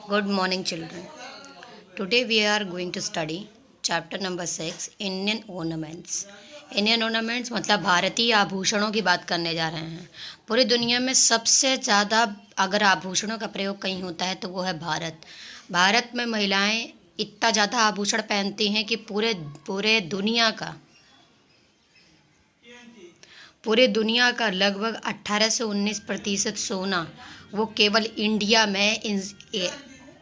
Good morning, children. Today we are going to study chapter number 6 Indian ornaments. Indian ornaments मतलब भारतीय आभूषणों की बात करने जा रहे हैं। पूरी दुनिया में सबसे ज़्यादा अगर आभूषणों का प्रयोग कहीं होता है तो वो है भारत। भारत में महिलाएं इतना ज़्यादा आभूषण पहनती हैं कि पूरे दुनिया का लगभग 18 से 19% सोना वो केवल इंडिया में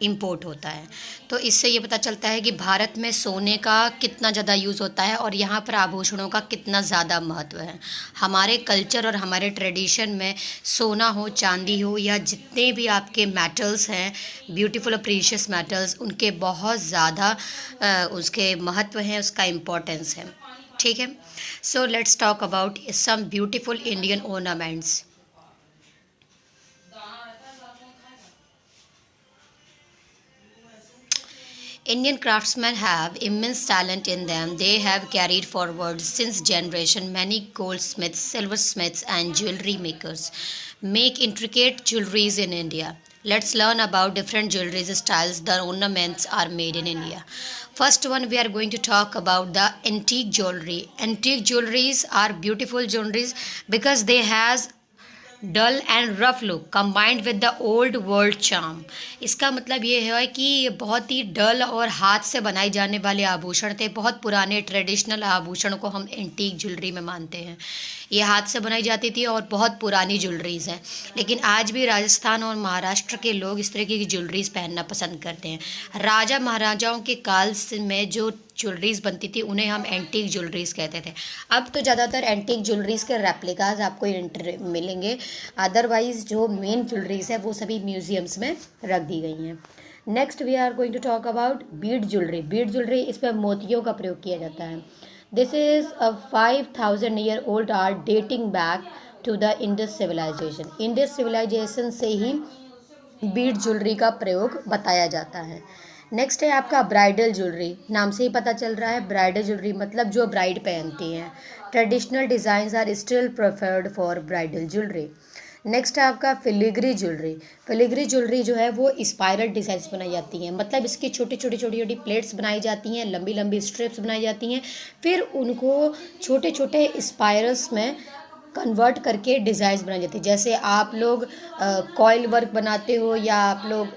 इंपोर्ट होता है। तो इससे ये पता चलता है कि भारत में सोने का कितना ज़्यादा यूज़ होता है और यहाँ पर आभूषणों का कितना ज़्यादा महत्व है। हमारे कल्चर और हमारे ट्रेडिशन में सोना हो, चांदी हो या जितने भी आपके मेटल्स हैं, ब्यूटीफुल और प्रीशियस मेटल्स, उनके बहुत ज़्यादा उसके महत्व हैं, उसका इम्पोर्टेंस है। ठीक है, so let's talk about some beautiful Indian ornaments. Indian craftsmen have immense talent in them. They have carried forward since generation. Many goldsmiths, silversmiths and jewelry makers make intricate jewelries in India. Let's learn about different jewelry styles. The ornaments are made in India. First one, we are going to talk about the antique jewelry. Antique jewelries are beautiful jewelries because they has dull and rough look combined with the old world charm. इसका मतलब ये है कि ये बहुत ही डल और हाथ से बनाए जाने वाले आभूषण थे। बहुत पुराने ट्रेडिशनल आभूषण को हम एंटीक ज्वेलरी में मानते हैं। ये हाथ से बनाई जाती थी और बहुत पुरानी ज्वेलरीज हैं, लेकिन आज भी राजस्थान और महाराष्ट्र के लोग इस तरीके की ज्वेलरीज पहनना पसंद करते हैं। राजा महाराजाओं के काल में जो ज्वेलरीज बनती थी उन्हें हम एंटीक ज्वेलरीज कहते थे। अब तो ज़्यादातर एंटीक ज्वेलरीज के रेप्लिकाज आपको मिलेंगे, अदरवाइज जो मेन ज्वेलरीज है वो सभी म्यूजियम्स में रख दी गई हैं। Next we are going to talk about bead jewellery. Bead jewellery, इस पर मोतियों का प्रयोग किया जाता है। This is a 5000 year old art dating back to the Indus civilisation. Indus civilisation से ही बीड ज्वेलरी का प्रयोग बताया जाता है। नेक्स्ट है आपका ब्राइडल ज्वेलरी। नाम से ही पता चल रहा है, ब्राइडल ज्वेलरी मतलब जो ब्राइड पहनती हैं। Traditional designs are still preferred for bridal jewellery. Next है आपका फिलिग्री ज्वेलरी। फिलिग्री ज्वेलरी जो है वो स्पाइरल डिज़ाइंस बनाई जाती हैं, मतलब इसकी छोटी छोटी प्लेट्स बनाई जाती हैं, लंबी लंबी स्ट्रिप्स बनाई जाती हैं, फिर उनको छोटे छोटे स्पाइरल्स में कन्वर्ट करके डिज़ाइंस बनाई जाती है। जैसे आप लोग कॉइल वर्क बनाते हो या आप लोग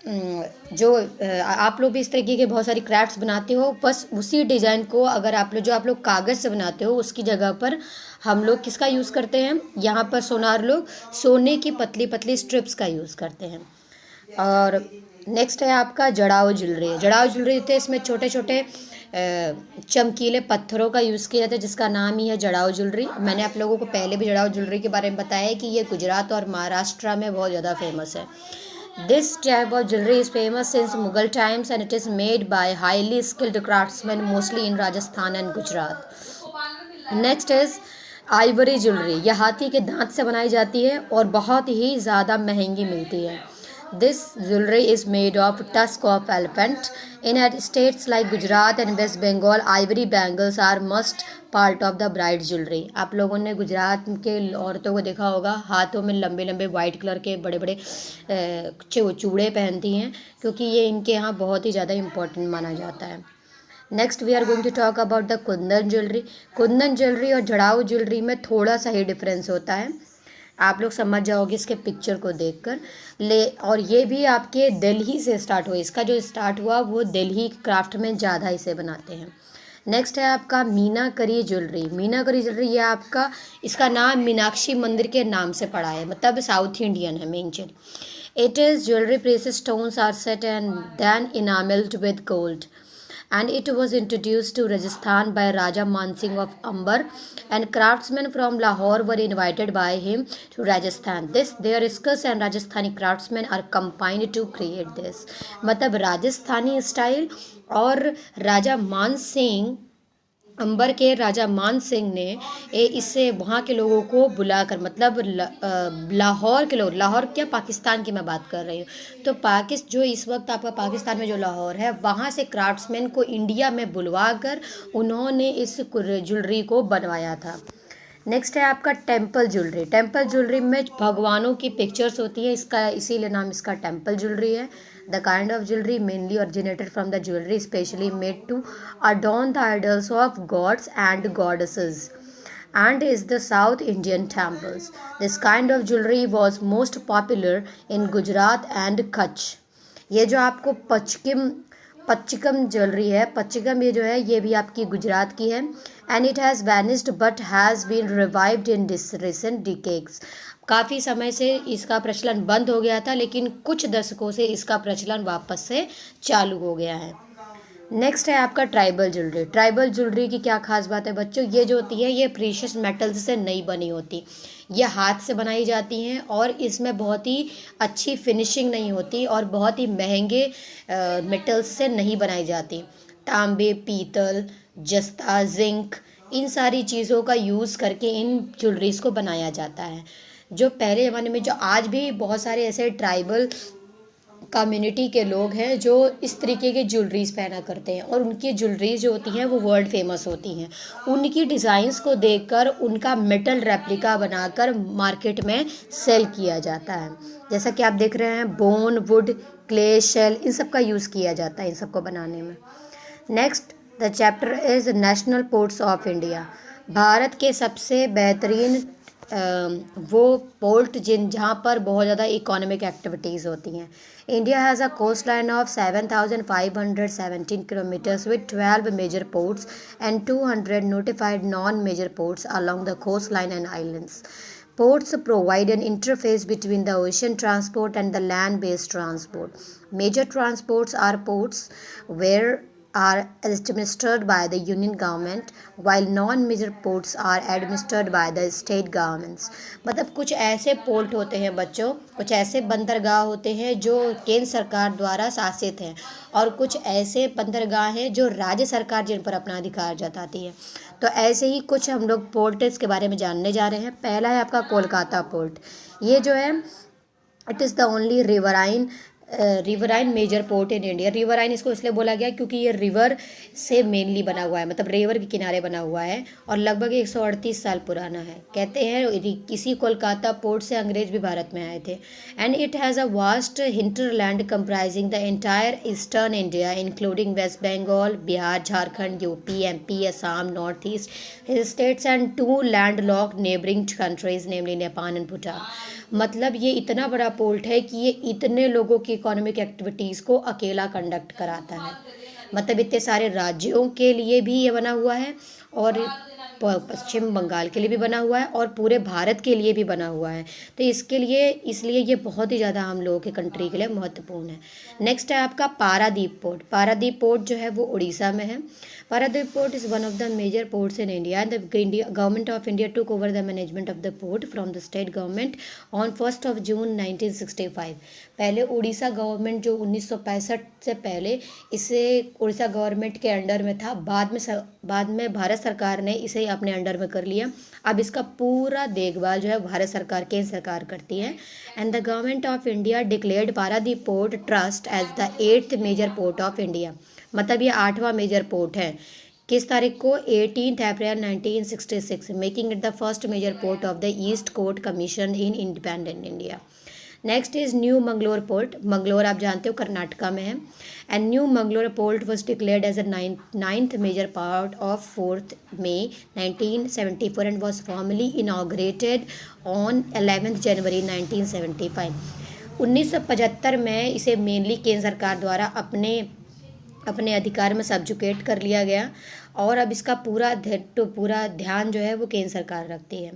आप लोग भी इस तरीके के बहुत सारी क्राफ्ट्स बनाते हो, बस उसी डिज़ाइन को अगर आप लोग कागज़ से बनाते हो उसकी जगह पर हम लोग किसका यूज़ करते हैं, यहाँ पर सोनार लोग सोने की पतली पतली स्ट्रिप्स का यूज़ करते हैं। और नेक्स्ट है आपका जड़ाऊ ज्वेलरी। जड़ाऊ ज्वेलरी होते हैं, इसमें छोटे छोटे चमकीले पत्थरों का यूज़ किया जाता है, जिसका नाम ही है जड़ाऊ ज्वेलरी। मैंने आप लोगों को पहले भी जड़ाऊ ज्वेलरी के बारे में बताया है कि ये गुजरात और महाराष्ट्र में बहुत ज़्यादा फेमस है। This type of jewelry is famous since Mughal times and it is made by highly skilled craftsmen mostly in Rajasthan and Gujarat. Next is ivory jewelry. यह हाथी के दांत से बनाई जाती है और बहुत ही ज़्यादा महंगी मिलती है। This jewelry is made of tusk of elephant. In states like Gujarat and West Bengal, ivory bangles are must part of the bride jewellery. आप लोगों ने गुजरात के औरतों को देखा होगा, हाथों में लंबे लंबे वाइट कलर के बड़े बड़े चूड़े पहनती हैं, क्योंकि ये इनके यहाँ बहुत ही ज़्यादा इम्पोर्टेंट माना जाता है। Next we are going to talk about the kundan jewellery. Kundan jewellery और जड़ाऊ ज्वेलरी में थोड़ा सा ही डिफरेंस होता है, आप लोग समझ जाओगे इसके पिक्चर को देखकर। और ये भी आपके दिल्ली से स्टार्ट हुआ। इसका जो स्टार्ट हुआ वो दिल्ली क्राफ्ट में ज़्यादा इसे बनाते हैं। नेक्स्ट है आपका मीनाकरी ज्वेलरी। मीनाकरी ज्वेलरी ये आपका, इसका नाम मीनाक्षी मंदिर के नाम से पड़ा है, मतलब साउथ इंडियन है मेन चीज। It is jewellery precious stones are set and then enamelled with gold and it was introduced to Rajasthan by Raja Man Singh of Amber, and craftsmen from Lahore were invited by him to Rajasthan. Their skills and Rajasthani craftsmen are combined to create this. मतलब Rajasthani style और राजा मान सिंह, अंबर के राजा मान सिंह ने इससे वहाँ के लोगों को बुलाकर, मतलब लाहौर के लोग, लाहौर क्या पाकिस्तान की मैं बात कर रही हूँ, तो जो इस वक्त आपका पाकिस्तान में जो लाहौर है, वहाँ से क्राफ्ट्समैन को इंडिया में बुलवा कर उन्होंने इस ज्वेलरी को बनवाया था। नेक्स्ट है आपका टेम्पल ज्वेलरी। टेम्पल ज्वेलरी में भगवानों की पिक्चर्स होती है, इसका इसीलिए नाम इसका टेम्पल ज्वेलरी है। The kind of jewellery mainly originated from the jewelry specially made to adorn the idols of gods and goddesses and is the South Indian temples. This kind of jewelry was most popular in Gujarat and Kutch. ये जो आपको पच्चिकम jewellery है, पच्चिकम ये जो है ये भी आपकी गुजरात की है। And it has vanished but has been revived in recent decades. काफ़ी समय से इसका प्रचलन बंद हो गया था, लेकिन कुछ दशकों से इसका प्रचलन वापस से चालू हो गया है। नेक्स्ट है आपका ट्राइबल ज्वेलरी। ट्राइबल ज्वेलरी की क्या खास बात है बच्चों, ये जो होती है ये प्रीशियस मेटल्स से नहीं बनी होती, ये हाथ से बनाई जाती हैं और इसमें बहुत ही अच्छी फिनिशिंग नहीं होती और बहुत ही महंगे मेटल्स से नहीं बनाई जाती। तांबे, पीतल, जस्ता, जिंक, इन सारी चीज़ों का यूज़ करके इन ज्वेलरीज को बनाया जाता है। जो पहले ज़माने में, जो आज भी बहुत सारे ऐसे ट्राइबल कम्युनिटी के लोग हैं जो इस तरीके के ज्वेलरीज पहना करते हैं और उनकी ज्वेलरीज जो होती हैं वो वर्ल्ड फेमस होती हैं। उनकी डिज़ाइंस को देखकर उनका मेटल रेप्लिका बनाकर मार्केट में सेल किया जाता है। जैसा कि आप देख रहे हैं, बोन, वुड, क्ले, शेल, इन सब का यूज़ किया जाता है इन सब को बनाने में। Next the chapter is national ports of India. Bharat के सबसे बेहतरीन वो पोर्ट जहाँ पर बहुत ज़्यादा इकोनॉमिक एक्टिविटीज़ होती हैं। India has a coast line of 7,517 kilometres with 12 major ports and 200 notified non major ports along the coastline and islands. Ports provide an interface between the ocean transport and the land-based transport. Major transports are ports where are administered by the union government while non-major ports are administered by the state governments. मतलब कुछ ऐसे port होते हैं बच्चों, कुछ ऐसे बंदरगाह होते हैं जो केंद्र सरकार द्वारा शासित हैं और कुछ ऐसे बंदरगाह हैं जो राज्य सरकार जिन पर अपना अधिकार जताती है। तो ऐसे ही कुछ हम लोग पोर्ट्स के बारे में जानने जा रहे हैं। पहला है आपका कोलकाता पोर्ट। ये जो है it is the only riverine major port in India. Riverine इसको इसलिए बोला गया क्योंकि ये रिवर से मेनली बना हुआ है, मतलब रिवर के किनारे बना हुआ है और लगभग 138 साल पुराना है। कहते हैं किसी कोलकाता पोर्ट से अंग्रेज भी भारत में आए थे। And it has a vast hinterland comprising the entire eastern India including West Bengal, Bihar, Jharkhand, UP, MP, Assam, north east states and 2 landlocked neighbouring countries namely Nepal and Bhutan. मतलब ये इतना बड़ा पोर्ट है कि ये इतने लोगों की इकोनॉमिक एक्टिविटीज़ को अकेला कंडक्ट कराता है। मतलब इतने सारे राज्यों के लिए भी ये बना हुआ है और पश्चिम बंगाल के लिए भी बना हुआ है और पूरे भारत के लिए भी बना हुआ है। तो इसलिए ये बहुत ही ज़्यादा हम लोगों के कंट्री के लिए महत्वपूर्ण है। नेक्स्ट है आपका पारादीप पोर्ट। पारादीप पोर्ट जो है वो उड़ीसा में है। Paradip Port is one of the major ports in India and the government of India took over the management of the port from the state government on 1st of June 1965. पहले Orissa government जो 1965 से पहले इसे Orissa government के under में था, बाद में भारत सरकार ने इसे अपने अंडर में कर लिया। अब इसका पूरा देखभाल जो है भारत सरकार, केंद्र सरकार करती है। And the government of India declared Paradip port trust as the 8th major port of India. मतलब ये 8वां मेजर पोर्ट है। किस तारीख को? 18 April 1966, making it the first major port of the east coast commission in independent India. Next is New Mangalore port. Mangalore आप जानते हो कर्नाटका में है। And New Mangalore port was declared as a 9th major part of 4th May 1974 and was formally inaugurated on 11th January 1975। 1975 में इसे mainly केंद्र सरकार द्वारा अपने अधिकार में सब्जुकेट कर लिया गया और अब इसका पूरा ध्यान जो है वो केंद्र सरकार रखती है।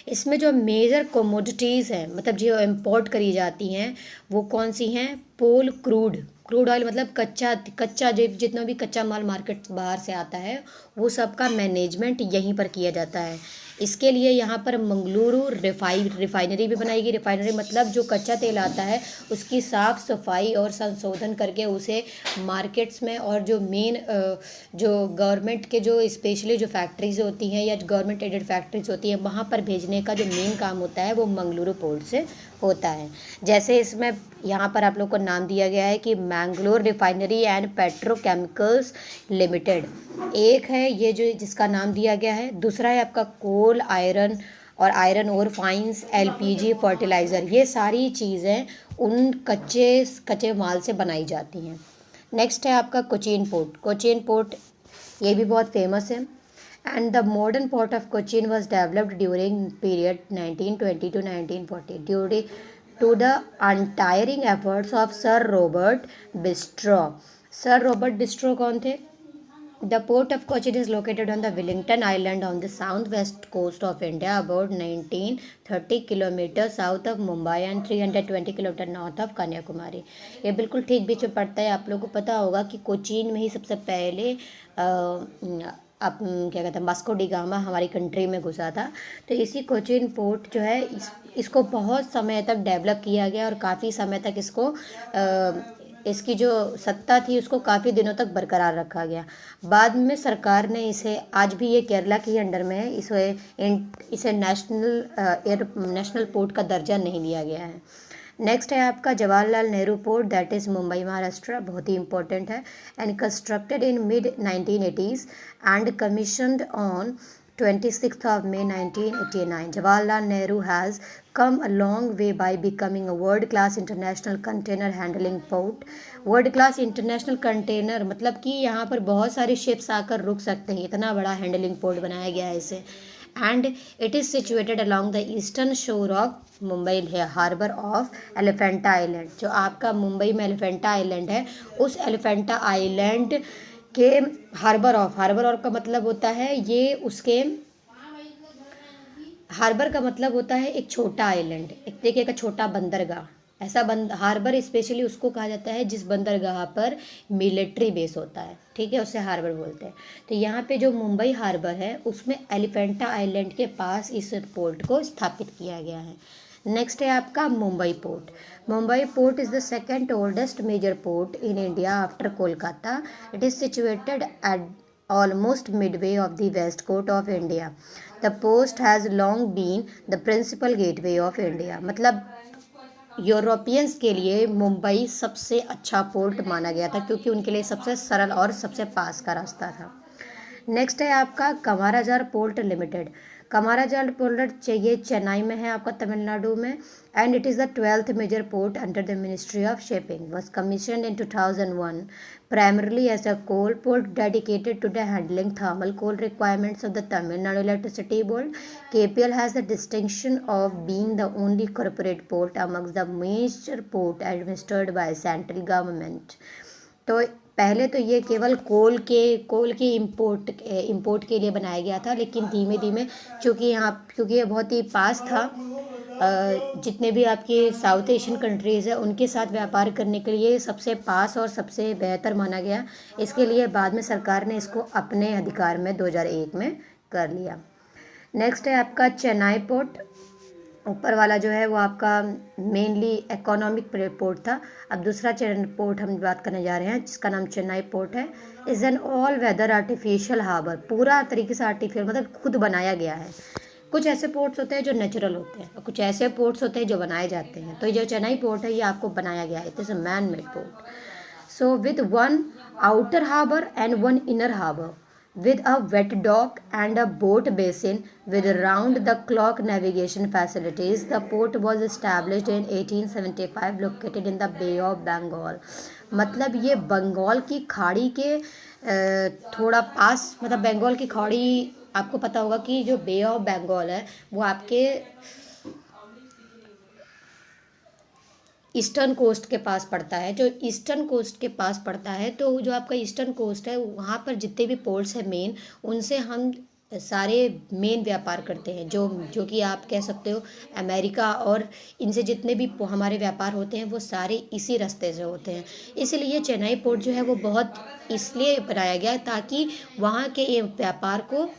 इसमें जो मेजर कमोडिटीज़ हैं, मतलब जो इम्पोर्ट करी जाती हैं, वो कौन सी हैं? पोल, क्रूड ऑयल, मतलब कच्चा जितना भी कच्चा माल मार्केट बाहर से आता है वो सब का मैनेजमेंट यहीं पर किया जाता है। इसके लिए यहाँ पर मंगलुरु रिफाइनरी भी बनाई गई। रिफाइनरी मतलब जो कच्चा तेल आता है उसकी साफ़ सफाई और संशोधन करके उसे मार्केट्स में और जो मेन जो गवर्नमेंट के जो स्पेशली जो फैक्ट्रीज होती हैं या गवर्नमेंट एडेड फैक्ट्रीज होती हैं वहाँ पर भेजने का जो मेन काम होता है वो मंगलुरु पोर्ट से होता है। जैसे इसमें यहाँ पर आप लोग को नाम दिया गया है कि Mangalore refinery and petrochemicals limited एक है, ये जो जिसका नाम दिया गया है। दूसरा है आपका कोल कोल, आयरन और iron ore, fines, LPG, fertiliser, ये सारी चीज़ें उन कच्चे माल से बनाई जाती हैं। नेक्स्ट है आपका कोचीन पोर्ट। कोचीन पोर्ट ये भी बहुत फेमस है। And the modern port of Cochin was developed during period 1920 to 1940 during to the untiring efforts of sir Robert Bristow. Sir Robert Bristow कौन थे? The port of Cochin is located on the Wellington Island on the southwest coast of India, about 1930 kilometers south of Mumbai and 320 kilometers north of Kanyakumari। ये बिल्कुल ठीक बीच में पड़ता है। आप लोगों को पता होगा कि कोचीन में ही सबसे पहले क्या कहते हैं वास्को डी गामा हमारी कंट्री में घुसा था। तो इसी कोचीन पोर्ट जो है इसको बहुत समय तक डेवलप किया गया और काफ़ी समय तक इसकी जो सत्ता थी उसको काफ़ी दिनों तक बरकरार रखा गया। बाद में सरकार ने इसे, आज भी ये केरला के अंडर में है, इसे नेशनल पोर्ट का दर्जा नहीं दिया गया है। नेक्स्ट है आपका Jawaharlal Nehru port, that is Mumbai Maharashtra, बहुत ही इंपॉर्टेंट है। And constructed in mid 1980s and commissioned on 26th of May 1989। Jawaharlal Nehru has come a long way by becoming a world-class international container handling port। World class international container मतलब कि यहाँ पर बहुत सारे ships आकर रुक सकते हैं, इतना बड़ा हैंडलिंग पोर्ट बनाया गया है इसे। And it is situated along the eastern shore of Mumbai harbour of Elephanta island. जो आपका मुंबई में एलिफेंटा आइलैंड है, उस एलिफेंटा आइलैंड के हार्बर ऑफ का मतलब होता है ये उसके हार्बर का मतलब होता है एक छोटा आइलैंड, एक देखिए का छोटा बंदरगाह। ऐसा हार्बर स्पेशली उसको कहा जाता है जिस बंदरगाह पर मिलिट्री बेस होता है, ठीक है, उसे हार्बर बोलते हैं। तो यहाँ पे जो मुंबई हार्बर है उसमें एलिफेंटा आइलैंड के पास इस पोर्ट को स्थापित किया गया है। नेक्स्ट है आपका Mumbai port. Mumbai port is the second oldest major port in India after Kolkata. It is situated at almost midway of the west coast of India। The post has long been the principal gateway of India। मतलब Europeans के लिए मुंबई सबसे अच्छा port माना गया था क्योंकि उनके लिए सबसे सरल और सबसे पास का रास्ता था। नेक्स्ट है आपका Kamarajar port limited. Kamarajar port ये चेन्नई में है आपका तमिलनाडु में। And it is the 12th major port under the ministry of shipping. Was commissioned in 2001 primarily as a coal port dedicated to the handling thermal coal requirements of the Tamil Nadu Electricity Board। KPL has the distinction of being the only corporate port amongst the major port administered by central government। तो पहले तो ये केवल कोल के import के लिए बनाया गया था, लेकिन धीमे धीमे क्योंकि ये बहुत ही पास था, जितने भी आपके साउथ एशियन कंट्रीज़ है उनके साथ व्यापार करने के लिए सबसे पास और सबसे बेहतर माना गया। इसके लिए बाद में सरकार ने इसको अपने अधिकार में 2001 में कर लिया। नेक्स्ट है आपका चेन्नई पोर्ट। ऊपर वाला जो है वो आपका मेनली इकोनॉमिक पोर्ट था। अब दूसरा पोर्ट हम बात करने जा रहे हैं जिसका नाम चेन्नई पोर्ट है। Is an all weather artificial harbour. पूरा तरीके से आर्टिफिशियल मतलब खुद बनाया गया है। कुछ ऐसे पोर्ट्स होते हैं जो नेचुरल होते हैं और कुछ ऐसे पोर्ट्स होते हैं जो बनाए जाते हैं। तो ये जो चेन्नई पोर्ट है ये आपको बनाया गया है, it is a man made port. So with one outer harbour and one inner harbour with a wet dock and a boat basin with round-the-clock navigation facilities। The port was established in 1875 located in the Bay of Bengal। मतलब ये बंगाल की खाड़ी के थोड़ा पास, मतलब बंगाल की खाड़ी आपको पता होगा कि जो बे ऑफ बंगाल है वो आपके ईस्टर्न कोस्ट के पास पड़ता है। जो ईस्टर्न कोस्ट के पास पड़ता है तो जो आपका ईस्टर्न कोस्ट है वहाँ पर जितने भी पोर्ट्स हैं मेन, उनसे हम सारे मेन व्यापार करते हैं, जो कि आप कह सकते हो अमेरिका, और इनसे जितने भी हमारे व्यापार होते हैं वो सारे इसी रास्ते से होते हैं। इसलिए चेन्नई पोर्ट जो है वो बहुत इसलिए बनाया गया ताकि वहाँ के व्यापार को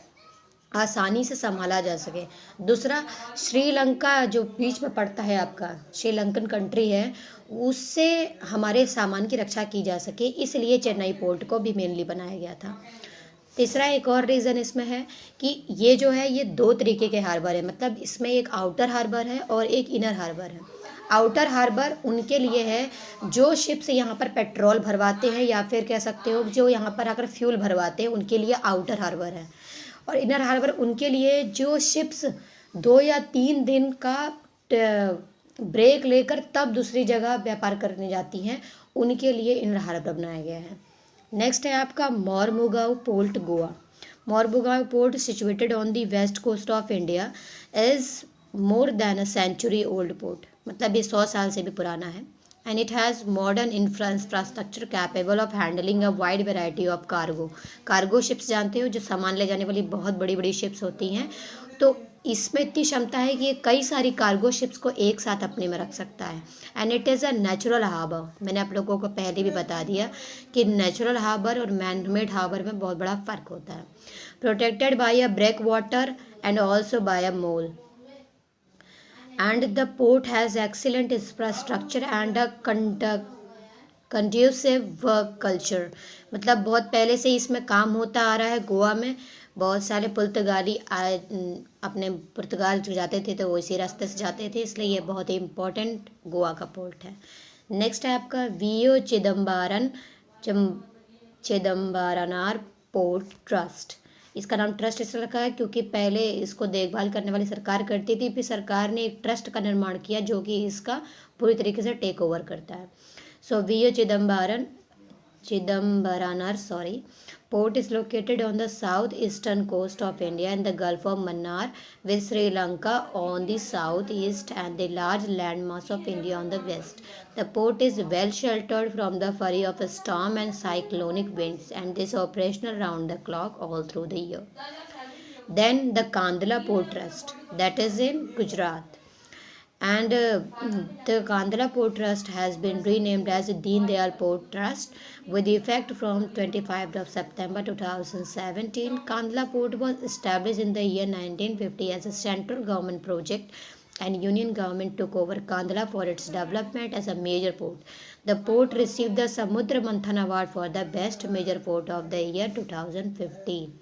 आसानी से संभाला जा सके। दूसरा, श्रीलंका जो बीच में पड़ता है, आपका श्रीलंकन कंट्री है, उससे हमारे सामान की रक्षा की जा सके, इसलिए चेन्नई पोर्ट को भी मेनली बनाया गया था। तीसरा एक और रीज़न इसमें है कि ये जो है ये दो तरीके के हार्बर है, मतलब इसमें एक आउटर हार्बर है और एक इनर हार्बर है। आउटर हार्बर उनके लिए है जो शिप से यहाँ पर पेट्रोल भरवाते हैं या फिर कह सकते हो जो यहाँ पर आकर फ्यूल भरवाते हैं, उनके लिए आउटर हार्बर है। और इनर हार्बर उनके लिए जो शिप्स 2 या 3 दिन का ब्रेक लेकर तब दूसरी जगह व्यापार करने जाती हैं, उनके लिए इनर हार्बर बनाया गया है। नेक्स्ट है आपका Mormugao port, Goa. Mormugao port situated on the west coast of India is more than a century old port, मतलब ये 100 साल से भी पुराना है। And it has modern infrastructure capable of handling a wide variety of cargo ships जानते हो, जो सामान ले जाने वाली बहुत बड़ी बड़ी शिप्स होती हैं, तो इसमें इतनी क्षमता है कि ये कई सारी कार्गो शिप्स को एक साथ अपने में रख सकता है। And it is a natural harbour, मैंने आप लोगों को पहले भी बता दिया कि नेचुरल हार्बर और मैन मेड हार्बर में बहुत बड़ा फ़र्क होता है। Protected by a breakwater and also by a mole, and the port has excellent infrastructure and a conducive work culture, मतलब बहुत पहले से इसमें काम होता आ रहा है। गोवा में बहुत सारे पुर्तगाली अपने पुर्तगाल जो जाते थे तो वो इसी रास्ते से जाते थे, इसलिए ये बहुत ही इम्पोर्टेंट गोवा का पोर्ट है। नेक्स्ट है आपका वीओ चिदम्बरनार पोर्ट ट्रस्ट। इसका नाम ट्रस्ट इसलिए रखा है क्योंकि पहले इसको देखभाल करने वाली सरकार करती थी, फिर सरकार ने एक ट्रस्ट का निर्माण किया जो कि इसका पूरी तरीके से टेक ओवर करता है। So V O Chidambaranar port is located on the southeastern coast of India in the Gulf of Mannar, with Sri Lanka on the southeast and the large landmass of India on the west. The port is well sheltered from the fury of storm and cyclonic winds and is operational round the clock all through the year. Then the Kandla Port Trust, that is in Gujarat. And the Kandla Port Trust has been renamed as Deen Dayal Port Trust with effect from 25th of September 2017. Kandla Port was established in the year 1950 as a central government project, and Union government took over Kandla for its development as a major port. The port received the Samudra Manthan Award for the best major port of the year 2015.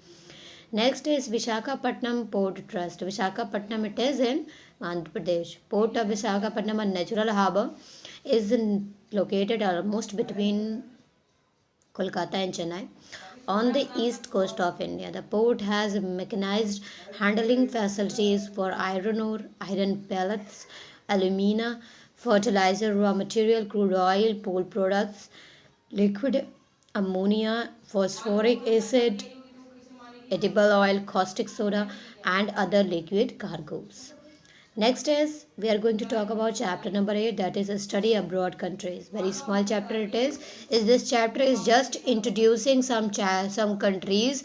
Next is Visakhapatnam Port Trust. Visakhapatnam, it is in Andhra Pradesh. Port of Visakhapatnam, a natural harbour, is located almost between Kolkata and Chennai on the east coast of India. The port has mechanized handling facilities for iron ore, iron pellets, alumina, fertilizer, raw material, crude oil, coal products, liquid ammonia, phosphoric acid, edible oil, caustic soda, and other liquid cargoes. Next is we are going to talk about chapter number 8, that is study abroad countries. Very small chapter it is. This chapter is just introducing some countries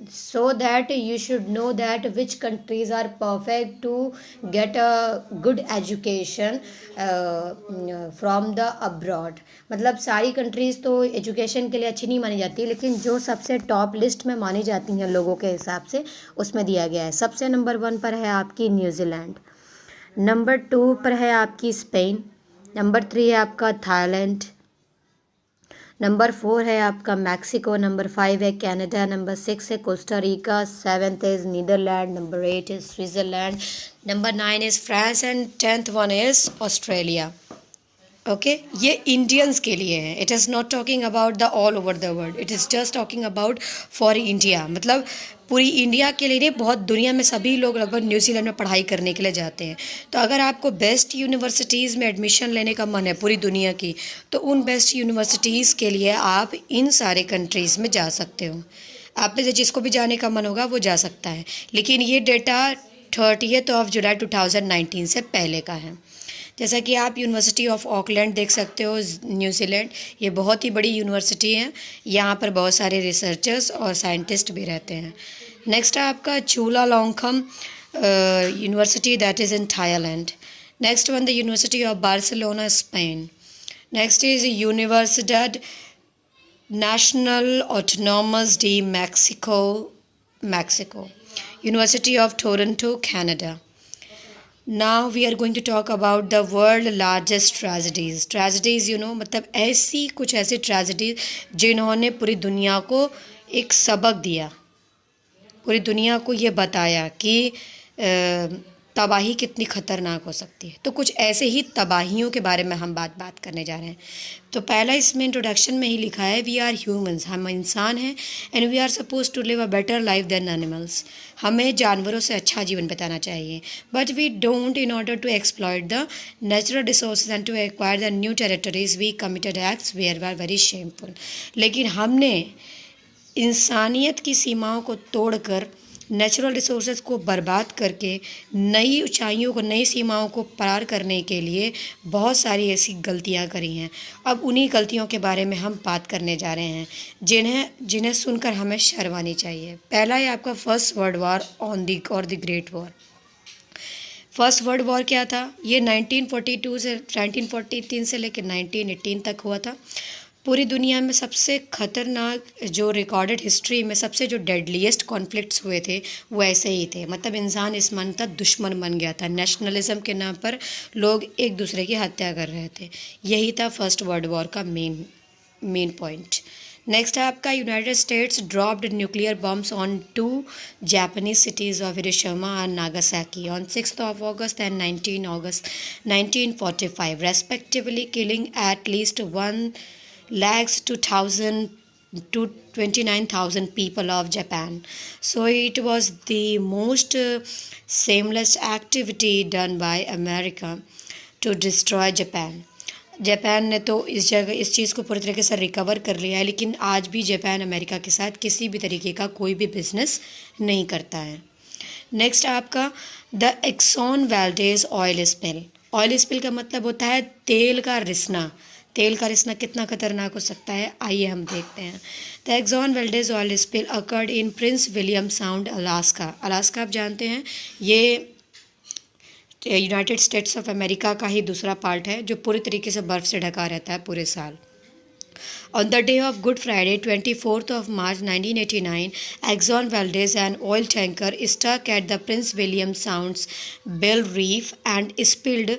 so that you should know that which countries are perfect to get a good education from the abroad. मतलब सारी countries तो education के लिए अच्छी नहीं मानी जाती, लेकिन जो सबसे टॉप लिस्ट में मानी जाती हैं लोगों के हिसाब से उसमें दिया गया है। सबसे नंबर 1 पर है आपकी न्यूजीलैंड, नंबर 2 पर है आपकी स्पेन, नंबर 3 है आपका थाईलैंड, नंबर 4 है आपका मैक्सिको, नंबर 5 है कनाडा, नंबर 6 है Costa Rica, 7th is Netherland, number 8 is Switzerland, number 9 is France and 10th one is Australia. Okay, ये इंडियंस के लिए है। It is not talking about the all over the world, it is just talking about for India, मतलब पूरी India के लिए। बहुत दुनिया में सभी लोग लगभग न्यूजीलैंड में पढ़ाई करने के लिए जाते हैं। तो अगर आपको बेस्ट यूनिवर्सिटीज़ में एडमिशन लेने का मन है पूरी दुनिया की, तो उन बेस्ट यूनिवर्सिटीज़ के लिए आप इन सारे कंट्रीज़ में जा सकते हो। आप में से जिसको भी जाने का मन होगा वो जा सकता है, लेकिन ये डेटा 30 जुलाई 2019 से पहले का है। जैसा कि आप यूनिवर्सिटी ऑफ ऑकलैंड देख सकते हो न्यूजीलैंड, ये बहुत ही बड़ी यूनिवर्सिटी है, यहाँ पर बहुत सारे रिसर्चर्स और साइंटिस्ट भी रहते हैं। नेक्स्ट है आपका Chulalongkorn university, that is in Thailand. Next one the university of Barcelona, Spain. Next is यूनिवर्सिडad national autonomous de Mexico, Mexico. University of Toronto, Canada. Now we are going to talk about the world largest tragedies. Tragedies, you know, मतलब ऐसी कुछ ऐसी tragedies जिन्होंने पूरी दुनिया को एक सबक दिया, पूरी दुनिया को ये बताया कि तबाही कितनी ख़तरनाक हो सकती है। तो कुछ ऐसे ही तबाहियों के बारे में हम बात करने जा रहे हैं। तो पहला इसमें इंट्रोडक्शन में ही लिखा है, वी आर ह्यूमंस, हम इंसान हैं, and we are suppose to live a better life than animals. हमें जानवरों से अच्छा जीवन बिताना चाहिए, but we don't, in order to exploit the natural resources and to acquire the new territories we committed acts where are very shameful. लेकिन हमने इंसानियत की सीमाओं को तोड़कर, नेचुरल रिसोर्सेज को बर्बाद करके, नई ऊंचाइयों को, नई सीमाओं को पार करने के लिए बहुत सारी ऐसी गलतियां करी हैं। अब उन्हीं गलतियों के बारे में हम बात करने जा रहे हैं, जिन्हें सुनकर हमें शर्म आनी चाहिए। पहला है आपका first world war the great war. First world war क्या था? ये 1942 से 1943 से लेकर 1918 तक हुआ था। पूरी दुनिया में सबसे ख़तरनाक, जो रिकॉर्डेड हिस्ट्री में सबसे जो डेडलीस्ट कॉन्फ्लिक्ट्स हुए थे वो ऐसे ही थे। मतलब इंसान इस मन तक दुश्मन बन गया था, नेशनलिज्म के नाम पर लोग एक दूसरे की हत्या कर रहे थे। यही था फर्स्ट वर्ल्ड वॉर का मेन पॉइंट। नेक्स्ट है आपका, United states dropped nuclear bombs on 2 Japanese cities of Hiroshima and Nagasaki on 6th of August and 19 August 1945 respectively, killing at least 1,02,000 to 29,000 people of Japan. So it was the most shameless activity done by America to destroy Japan. Japan ने तो इस चीज़ को पूरी तरीके से recover कर लिया है, लेकिन आज भी जापान अमेरिका के साथ किसी भी तरीके का कोई भी बिजनेस नहीं करता है। नेक्स्ट आपका, the Exxon Valdez oil spill. Oil spill का मतलब होता है तेल का रिसना। तेल का रिसना कितना खतरनाक हो सकता है, आइए हम देखते हैं। The Exxon Valdez oil spill occurred in Prince William Sound, Alaska. Alaska आप जानते हैं, ये यूनाइटेड स्टेट्स ऑफ अमेरिका का ही दूसरा पार्ट है, जो पूरी तरीके से बर्फ़ से ढका रहता है पूरे साल। On the day of Good Friday, 24th of March 1989, Exxon Valdez, an oil tanker, stuck at the Prince William Sound's Bell Reef and spilled,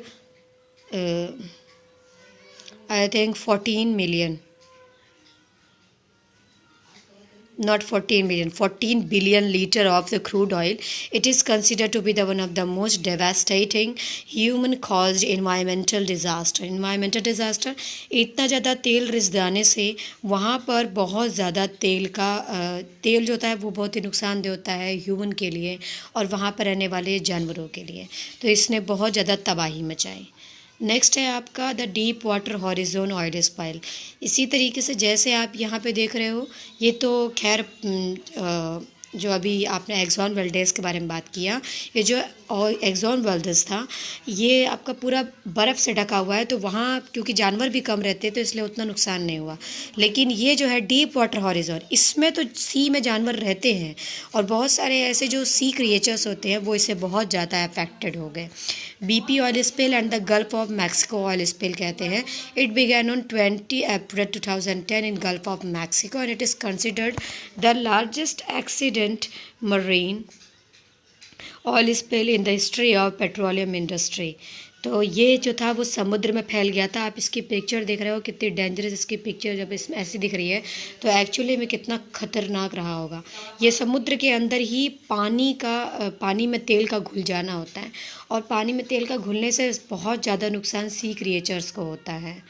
I think 14 million. Not 14 million, 14 billion liter of the crude oil. It is considered to be the one of the most devastating human-caused environmental disaster. Environmental disaster, इतना ज़्यादा तेल रिस जाने से वहाँ पर बहुत ज़्यादा तेल जो होता है वो बहुत ही नुकसानदेह होता है ह्यूमन के लिए और वहाँ पर रहने वाले जानवरों के लिए। तो इसने बहुत ज़्यादा तबाही मचाई। नेक्स्ट है आपका, the Deepwater Horizon oil spill. इसी तरीके से जैसे आप यहाँ पे देख रहे हो, ये तो खैर जो अभी आपने एक्सॉन वाल्डेज के बारे में बात किया, ये जो एक्सॉन वाल्डेज था ये आपका पूरा बर्फ़ से ढका हुआ है, तो वहाँ क्योंकि जानवर भी कम रहते तो इसलिए उतना नुकसान नहीं हुआ। लेकिन ये जो है डीप वाटर हॉरिजॉन, इसमें तो सी में जानवर रहते हैं और बहुत सारे ऐसे जो सी क्रिएचर्स होते हैं वो इससे बहुत ज़्यादा अफेक्टेड हो गए। BP oil spill and the gulf of Mexico oil spill कहते हैं। It began on 20 April 2010 in gulf of Mexico and it is considered the largest accident marine oil spill in the history of petroleum industry. तो ये जो था वो समुद्र में फैल गया था। आप इसकी पिक्चर देख रहे हो, कितनी डेंजरस इसकी पिक्चर जब इसमें ऐसी दिख रही है तो एक्चुअली में कितना खतरनाक रहा होगा। ये समुद्र के अंदर ही पानी में तेल का घुल जाना होता है और पानी में तेल का घुलने से बहुत ज़्यादा नुकसान सी क्रिएचर्स को होता है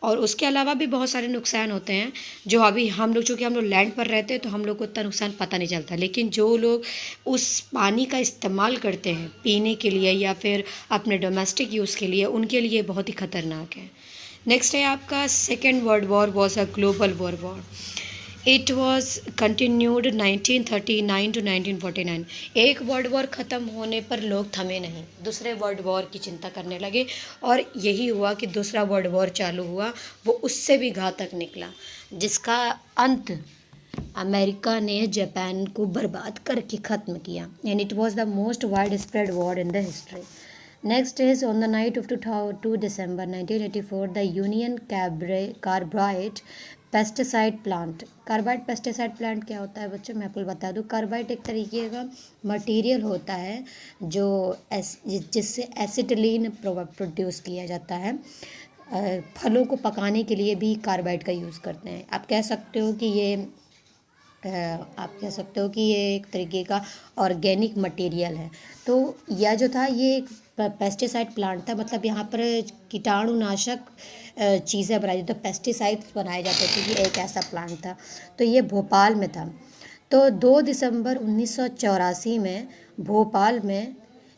और उसके अलावा भी बहुत सारे नुकसान होते हैं जो अभी हम लोग, चूँकि हम लोग लैंड पर रहते हैं तो हम लोग को उतना नुकसान पता नहीं चलता, लेकिन जो लोग उस पानी का इस्तेमाल करते हैं पीने के लिए या फिर अपने डोमेस्टिक यूज़ के लिए, उनके लिए बहुत ही ख़तरनाक है। नेक्स्ट है आपका, second world war was a global war. It was continued 1939 to 1949। एक वर्ल्ड वॉर ख़त्म होने पर लोग थमे नहीं, दूसरे वर्ल्ड वॉर की चिंता करने लगे और यही हुआ कि दूसरा वर्ल्ड वॉर चालू हुआ, वो उससे भी घातक निकला, जिसका अंत अमेरिका ने जापान को बर्बाद करके ख़त्म किया। And it was the most wide spread war in the history. Next is, on the night of 2 December 1984, the Union Carbide pesticide plant. Carbide pesticide plant क्या होता है बच्चों, मैं आपको बता दूं। कार्बाइड एक तरीके का मटेरियल होता है जो जिससे एसिटिलीन प्रोड्यूस किया जाता है। फलों को पकाने के लिए भी कार्बाइड का यूज़ करते हैं। आप कह सकते हो कि ये आप कह सकते हो कि ये एक तरीके का ऑर्गेनिक मटेरियल है। तो यह जो था ये एक पेस्टिसाइड प्लांट था, मतलब यहाँ पर कीटाणुनाशक चीज़ें बनाई जाती, तो पेस्टिसाइड्स बनाए जाते थे, ये एक ऐसा प्लांट था। तो ये भोपाल में था। तो 2 दिसंबर 1984 में भोपाल में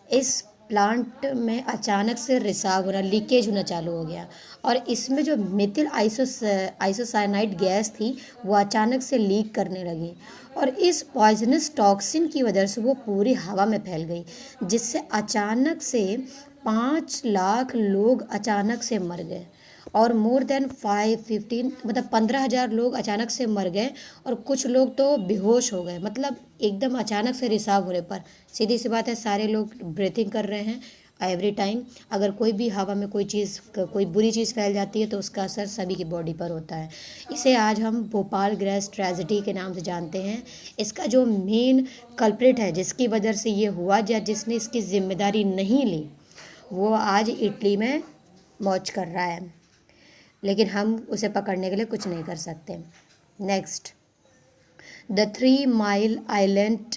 इस प्लांट में अचानक से रिसाव होना, लीकेज होना चालू हो गया, और इसमें जो मिथिल आइसोसाइनाइड गैस थी वो अचानक से लीक करने लगी, और इस पॉइजनस टॉक्सिन की वजह से वो पूरी हवा में फैल गई, जिससे अचानक से 5 लाख लोग अचानक से मर गए, और मोर देन 515 मतलब 15,000 लोग अचानक से मर गए, और कुछ लोग तो बेहोश हो गए। मतलब एकदम अचानक से रिसाव होने पर सीधी सी बात है, सारे लोग ब्रीथिंग कर रहे हैं एवरी टाइम। अगर कोई भी हवा में कोई बुरी चीज़ फैल जाती है तो उसका असर सभी की बॉडी पर होता है। इसे आज हम भोपाल गैस ट्रेजेडी के नाम से जानते हैं। इसका जो मेन कल्प्रिट है, जिसकी वजह से ये हुआ या जिसने इसकी जिम्मेदारी नहीं ली, वो आज इटली में मौज कर रहा है, लेकिन हम उसे पकड़ने के लिए कुछ नहीं कर सकते। Next, the 3 Mile Island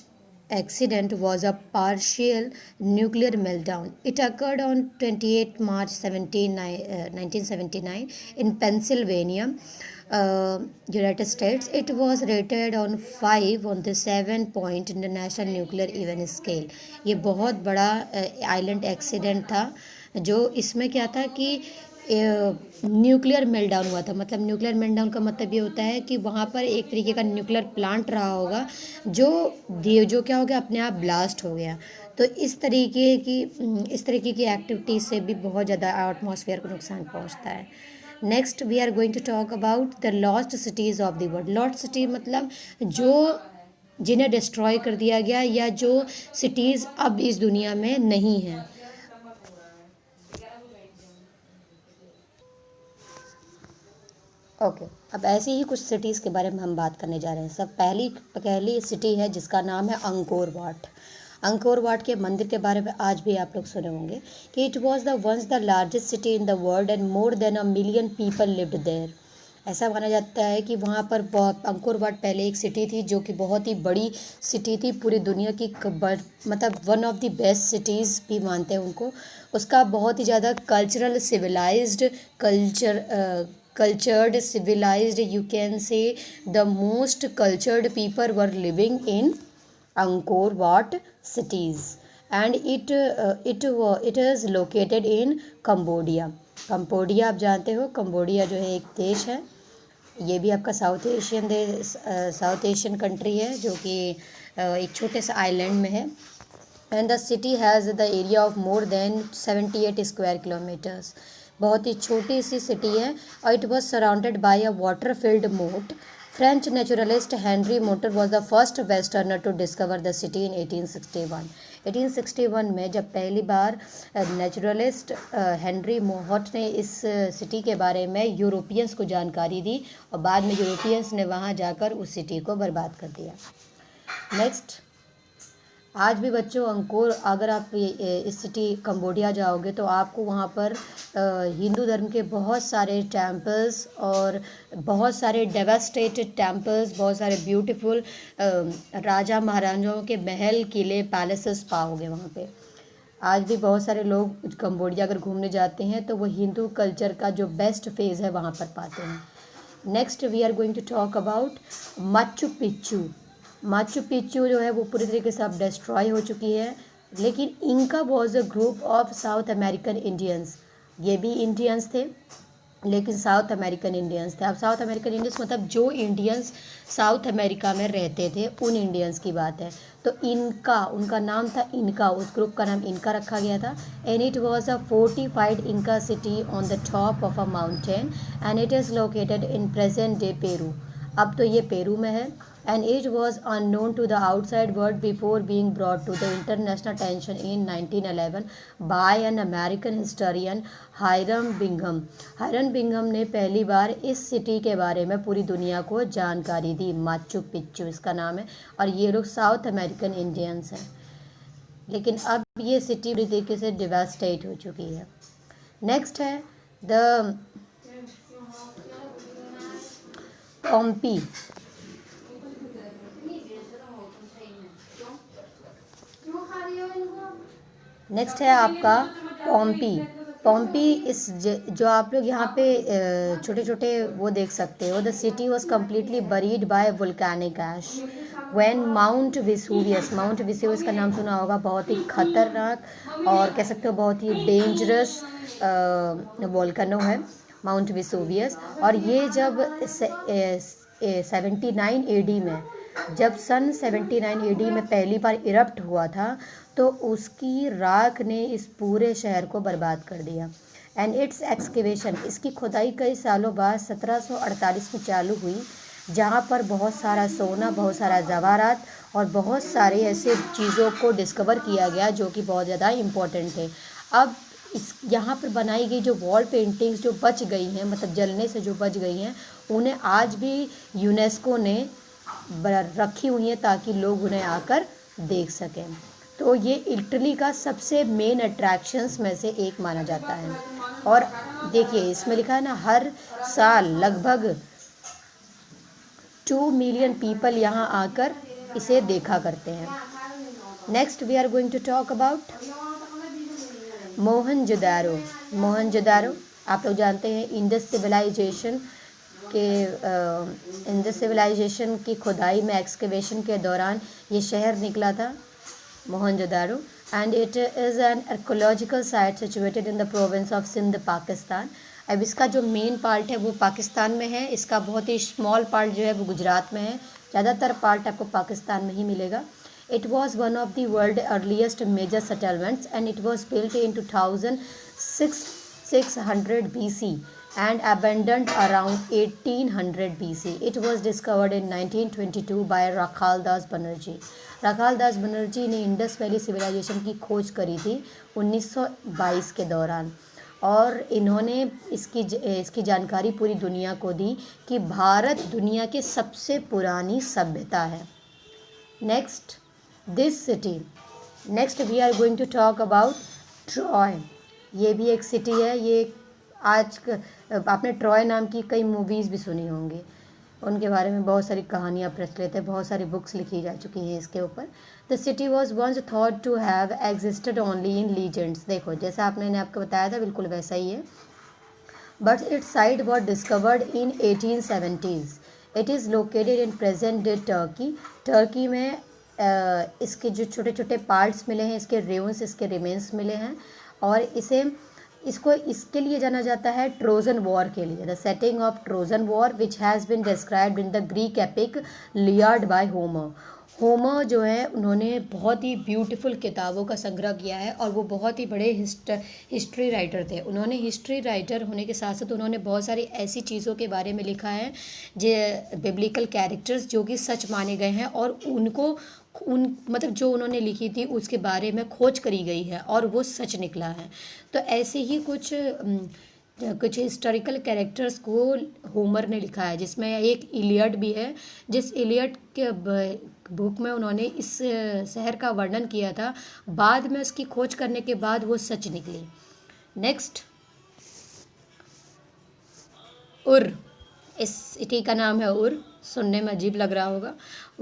accident was a partial nuclear meltdown. It occurred on 28 March 1979 in Pennsylvania, United States. It was rated on 5 on the 7-point International Nuclear Event Scale. ये बहुत बड़ा आइलैंड एक्सीडेंट था, जो इसमें क्या था कि nuclear meltdown हुआ था। मतलब न्यूक्लियर मेल्टडाउन का मतलब ये होता है कि वहाँ पर एक तरीके का न्यूक्लियर प्लांट रहा होगा जो क्या हो गया, अपने आप ब्लास्ट हो गया। तो इस तरीके की एक्टिविटीज से भी बहुत ज़्यादा एटमॉस्फेयर को नुकसान पहुँचता है। Next we are going to talk about the lost cities of the world. Lost city मतलब जिन्हें डिस्ट्रॉय कर दिया गया, या जो सिटीज़ अब इस दुनिया में नहीं हैं। ओके, अब ऐसी ही कुछ सिटीज़ के बारे में हम बात करने जा रहे हैं। सब पहली सिटी है जिसका नाम है अंकोर वाट। अंकोर वाट के मंदिर के बारे में आज भी आप लोग सुने होंगे कि it was the once the largest city in the world and more than 1 million people lived there. ऐसा माना जाता है कि वहाँ पर अंकोर वाट पहले एक सिटी थी जो कि बहुत ही बड़ी सिटी थी, पूरी दुनिया की मतलब one of the best cities भी मानते हैं उनको। उसका बहुत ही ज़्यादा cultured, civilized, you can say the most cultured people were living in Angkor Wat cities, and it is located in Cambodia. Cambodia आप जानते हो, कंबोडिया जो है एक देश है, ये भी आपका साउथ एशियन कंट्री है, जो कि एक छोटे से आइलैंड में है। And the city has the area of more than 78 square kilometres. बहुत ही छोटी सी सिटी है, और it was surrounded by a water filled moat. French naturalist Henri Mouhot was the first westerner to discover the city in 1861। 1861 में जब पहली बार naturalist Henry Mouhot ने इस सिटी के बारे में यूरोपियंस को जानकारी दी, और बाद में यूरोपियंस ने वहाँ जाकर उस सिटी को बर्बाद कर दिया। नेक्स्ट, आज भी बच्चों अगर आप इस सिटी कंबोडिया जाओगे तो आपको वहाँ पर हिंदू धर्म के बहुत सारे टेम्पल्स और बहुत सारे डेवास्टेटेड टेम्पल्स, बहुत सारे ब्यूटीफुल राजा महाराजाओं के महल, किले, पैलेसेस पाओगे वहाँ पे। आज भी बहुत सारे लोग कंबोडिया अगर घूमने जाते हैं तो वो हिंदू कल्चर का जो बेस्ट फेज़ है वहाँ पर पाते हैं। Next we are going to talk about Machu Picchu. Machu Picchu जो है वो पूरी तरीके से अब डिस्ट्रॉय हो चुकी है, लेकिन Inca was a group of south American Indians. ये भी इंडियंस थे, लेकिन साउथ अमेरिकन इंडियंस थे। अब साउथ अमेरिकन इंडियंस मतलब जो इंडियंस साउथ अमेरिका में रहते थे उन इंडियंस की बात है। तो उनका नाम था इनका, उस ग्रुप का नाम इनका रखा गया था। And it was a fortified Inca city on the top of a mountain, and it is located in present day Peru. अब तो ये पेरू में है। And it was unknown to the outside world before being brought to the international attention in 1911 by an American historian Hiram Bingham. Hiram Bingham ने पहली बार इस city के बारे में पूरी दुनिया को जानकारी दी। माचू पिच्चू इसका नाम है, और ये लोग साउथ अमेरिकन इंडियंस हैं, लेकिन अब ये सिटी पूरी तरीके से डिवास्टेट हो चुकी है। नेक्स्ट है द पोम्पी। नेक्स्ट है आपका पोम्पी। पोम्पी जो आप लोग यहाँ पे छोटे छोटे वो देख सकते हो। The city was completely buried by volcanic ash when Mount Vesuvius का नाम सुना होगा, बहुत ही खतरनाक और कह सकते हो बहुत ही डेंजरस वोल्केनो है माउंट विसूवियस। और ये जब 79 AD में, जब सन 79 AD में पहली बार इरप्ट हुआ था, तो उसकी राख ने इस पूरे शहर को बर्बाद कर दिया। एंड इट्स एक्सकेवेशन, इसकी खुदाई कई सालों बाद 1748 में चालू हुई, जहाँ पर बहुत सारा सोना, बहुत सारा जवाहरात और बहुत सारे ऐसे चीज़ों को डिस्कवर किया गया जो कि बहुत ज़्यादा इम्पोर्टेंट थे। अब इस यहाँ पर बनाई गई जो वॉल पेंटिंग्स जो बच गई हैं, मतलब जलने से जो बच गई हैं, उन्हें आज भी यूनेस्को ने रखी हुई हैं ताकि लोग उन्हें आकर देख सकें। तो ये इटली का सबसे मेन अट्रैक्शंस में से एक माना जाता है। और देखिए इसमें लिखा है ना, हर साल लगभग 2 मिलियन पीपल यहाँ आकर इसे देखा करते हैं। Next we are going to talk about Mohenjodaro. Mohenjodaro आप लोग जानते हैं इंडस सिविलाइजेशन की खुदाई में, एक्सकेवेशन के दौरान ये शहर निकला था, Mohenjodaro. And it is an archaeological site situated in the province of Sindh, Pakistan. अब इसका जो मेन पार्ट है वो पाकिस्तान में है, इसका बहुत ही स्मॉल पार्ट जो है वो गुजरात में है, ज़्यादातर पार्ट आपको पाकिस्तान में ही मिलेगा। It was one of the world's earliest major settlements and it was built in 2600 BC and abandoned around 1800 BC. It was discovered in 1922 by Rakhaldas Banerjee. Rakhaldas Banerjee ने इंडस वैली सिविलाइजेशन की खोज करी थी 1922 के दौरान, और इन्होंने इसकी जानकारी पूरी दुनिया को दी कि भारत दुनिया की सबसे पुरानी सभ्यता है। Next we are going to talk about Troy. ये भी एक सिटी है। ये आपने ट्रॉय नाम की कई मूवीज़ भी सुनी होंगी, उनके बारे में बहुत सारी कहानियाँ प्रचलित है, बहुत सारी बुक्स लिखी जा चुकी हैं इसके ऊपर। The city was once thought to have existed only in legends. देखो जैसा आपने आपको बताया था बिल्कुल वैसा ही है। But it's site was discovered in 1870s। It is located in present day Turkey में इसके जो छोटे छोटे पार्ट्स मिले हैं, इसके रेउंस, इसके रिमेन्स मिले हैं, और इसके लिए जाना जाता है ट्रोजन वॉर के लिए। The setting of Trojan war which has been described in the Greek epic Iliad by Homer. Homer जो है उन्होंने बहुत ही ब्यूटीफुल किताबों का संग्रह किया है, और वो बहुत ही बड़े हिस्ट्री राइटर थे। उन्होंने हिस्ट्री राइटर होने के साथ साथ उन्होंने बहुत सारी ऐसी चीज़ों के बारे में लिखा है जो बिब्लिकल कैरेक्टर्स जो कि सच माने गए हैं, और मतलब जो उन्होंने लिखी थी उसके बारे में खोज करी गई है और वो सच निकला है। तो ऐसे ही कुछ हिस्टोरिकल कैरेक्टर्स को होमर ने लिखा है, जिसमें एक इलियड भी है, जिस इलियड के बुक में उन्होंने इस शहर का वर्णन किया था। बाद में उसकी खोज करने के बाद वो सच निकली। नेक्स्ट उर। इस सिटी का नाम है उर, सुनने में अजीब लग रहा होगा।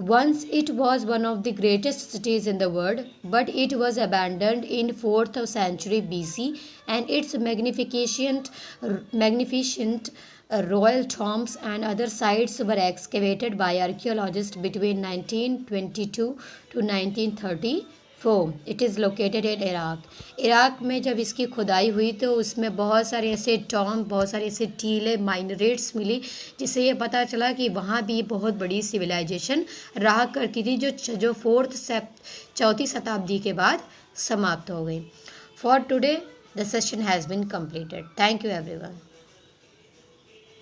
Once it was one of the greatest cities in the world, but it was abandoned in 4th century BC, and its magnificent royal tombs and other sites were excavated by archaeologists between 1922 to 1934. It is located in Iraq. Iraq में जब इसकी खुदाई हुई तो उसमें बहुत सारे ऐसे टॉम्ब, बहुत सारे ऐसे टीले, माइनरेट्स मिली, जिससे ये पता चला कि वहाँ भी बहुत बड़ी सिविलाइजेशन रहा करती थी, जो 4th शताब्दी के बाद समाप्त हो गई। For today the session has been completed. Thank you everyone.